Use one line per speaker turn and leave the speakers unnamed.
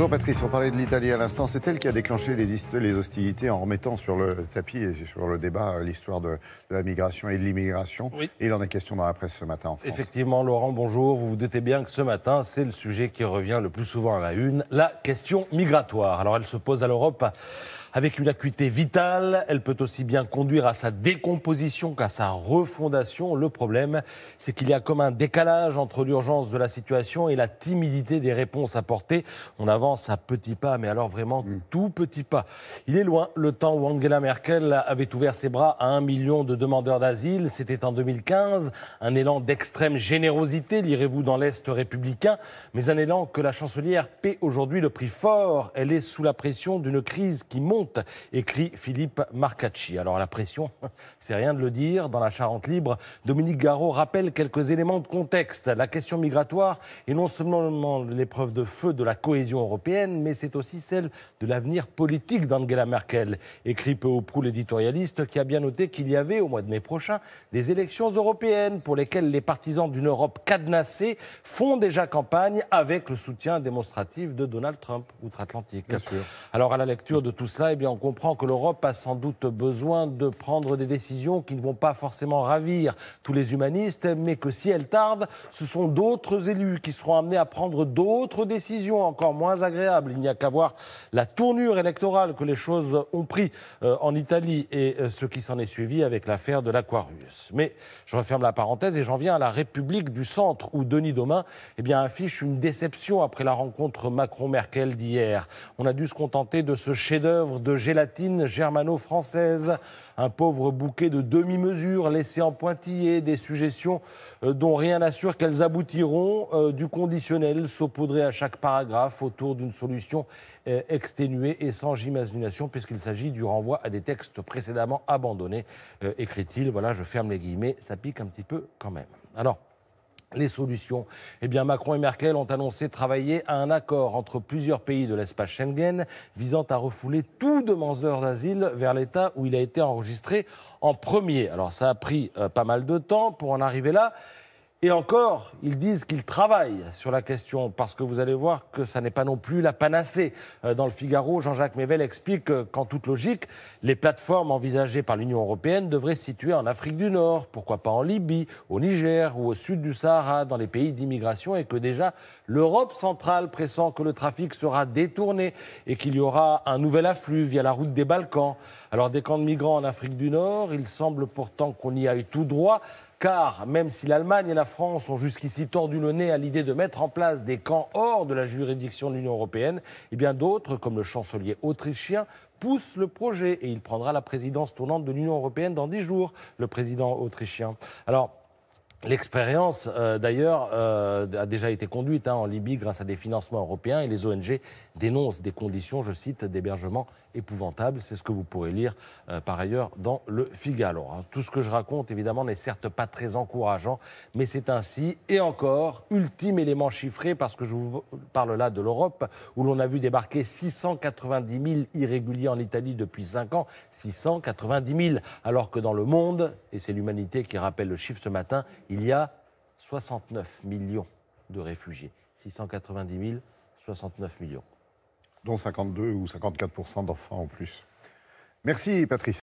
Bonjour Patrice, on parlait de l'Italie à l'instant. C'est elle qui a déclenché les hostilités en remettant sur le tapis et sur le débat l'histoire de la migration et de l'immigration.
Oui.
Et il en est question dans la presse ce matin en France.
Effectivement, Laurent, bonjour. Vous vous doutez bien que ce matin, c'est le sujet qui revient le plus souvent à la une, la question migratoire. Alors, elle se pose à l'Europe avec une acuité vitale. Elle peut aussi bien conduire à sa décomposition qu'à sa refondation. Le problème, c'est qu'il y a comme un décalage entre l'urgence de la situation et la timidité des réponses apportées. On avance à petits pas, mais alors vraiment tout petits pas. Il est loin le temps où Angela Merkel avait ouvert ses bras à 1 million de demandeurs d'asile. C'était en 2015. Un élan d'extrême générosité, lirez-vous dans l'Est républicain, mais un élan que la chancelière paie aujourd'hui le prix fort. Elle est sous la pression d'une crise qui monte, écrit Philippe Marcacci. Alors la pression, c'est rien de le dire. Dans la Charente libre, Dominique Garot rappelle quelques éléments de contexte. La question migratoire est non seulement l'épreuve de feu de la cohésion européenne, mais c'est aussi celle de l'avenir politique d'Angela Merkel, écrit peu ou prou l'éditorialiste qui a bien noté qu'il y avait au mois de mai prochain des élections européennes pour lesquelles les partisans d'une Europe cadenassée font déjà campagne avec le soutien démonstratif de Donald Trump, outre-Atlantique.
Bien sûr.
Alors à la lecture de tout cela, eh bien, on comprend que l'Europe a sans doute besoin de prendre des décisions qui ne vont pas forcément ravir tous les humanistes, mais que si elles tardent, ce sont d'autres élus qui seront amenés à prendre d'autres décisions encore moins agréables. Il n'y a qu'à voir la tournure électorale que les choses ont pris en Italie et ce qui s'en est suivi avec l'affaire de l'Aquarius. Mais je referme la parenthèse et j'en viens à la République du Centre où Denis Domain affiche une déception après la rencontre Macron-Merkel d'hier. On a dû se contenter de ce chef-d'œuvre de gélatine germano-française, un pauvre bouquet de demi-mesures laissé en pointillé, des suggestions dont rien n'assure qu'elles aboutiront, du conditionnel saupoudré à chaque paragraphe autour d'une solution exténuée et sans imagination puisqu'il s'agit du renvoi à des textes précédemment abandonnés, écrit-il. Voilà, je ferme les guillemets, ça pique un petit peu quand même. Alors, les solutions. Macron et Merkel ont annoncé travailler à un accord entre plusieurs pays de l'espace Schengen visant à refouler tout demandeur d'asile vers l'État où il a été enregistré en premier. Alors ça a pris pas mal de temps pour en arriver là. Et encore, ils disent qu'ils travaillent sur la question, parce que vous allez voir que ça n'est pas non plus la panacée. Dans le Figaro, Jean-Jacques Mével explique qu'en toute logique, les plateformes envisagées par l'Union européenne devraient se situer en Afrique du Nord, pourquoi pas en Libye, au Niger ou au sud du Sahara, dans les pays d'immigration, et que déjà l'Europe centrale pressent que le trafic sera détourné et qu'il y aura un nouvel afflux via la route des Balkans. Alors des camps de migrants en Afrique du Nord, il semble pourtant qu'on y aille tout droit, car même si l'Allemagne et la France ont jusqu'ici tordu le nez à l'idée de mettre en place des camps hors de la juridiction de l'Union européenne, d'autres, comme le chancelier autrichien, poussent le projet et il prendra la présidence tournante de l'Union européenne dans 10 jours, le président autrichien. Alors, l'expérience, d'ailleurs, a déjà été conduite en Libye grâce à des financements européens et les ONG dénoncent des conditions, je cite, d'hébergement épouvantables. C'est ce que vous pourrez lire par ailleurs dans le Figaro. Tout ce que je raconte, évidemment, n'est certes pas très encourageant, mais c'est ainsi. Et encore, ultime élément chiffré, parce que je vous parle là de l'Europe, où l'on a vu débarquer 690 000 irréguliers en Italie depuis 5 ans. 690 000, alors que dans le monde, et c'est l'Humanité qui rappelle le chiffre ce matin, il y a 69 millions de réfugiés. 690 000, 69 millions.
Dont 52 ou 54% d'enfants en plus. Merci Patrice.